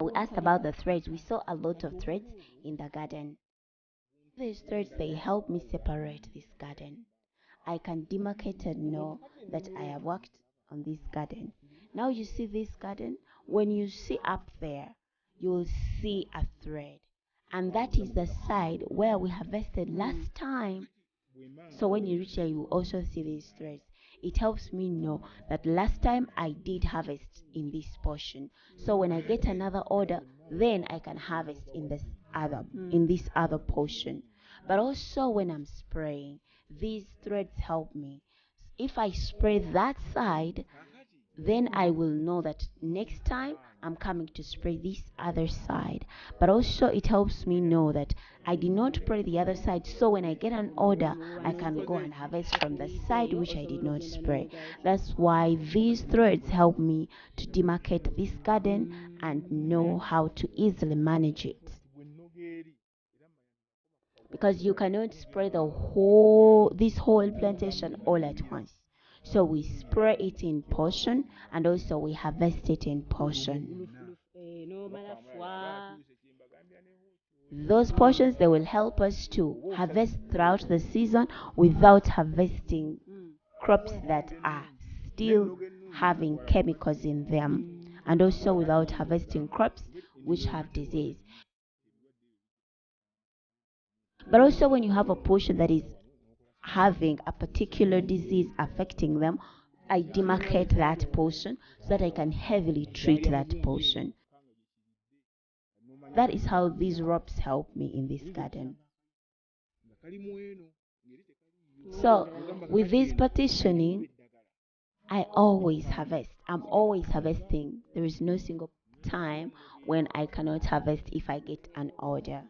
We asked about the threads. We saw a lot of threads in the garden. These threads, they help me separate this garden. I can demarcate and know that I have worked on this garden. Now you see this garden. When you see up there, you will see a thread. And that is the side where we harvested last time. So when you reach there, you will also see these threads. It helps me know that last time I did harvest in this portion. So when I get another order, then I can harvest in this other portion. But also when I'm spraying, these threads help me. If I spray that side, then I will know that next time I'm coming to spray this other side. But also it helps me know that I did not spray the other side, so when I get an order, I can go and harvest from the side which I did not spray. That's why these threads help me to demarcate this garden and know how to easily manage it, because you cannot spray this whole plantation all at once. So we spray it in portion, and also we harvest it in portion. Those portions, they will help us to harvest throughout the season without harvesting crops that are still having chemicals in them, and also without harvesting crops which have disease. But also when you have a portion that is having a particular disease affecting them, I demarcate that portion so that I can heavily treat that portion. That is how these ropes help me in this garden. So with this partitioning, I always harvest. I'm always harvesting. There is no single time when I cannot harvest if I get an order.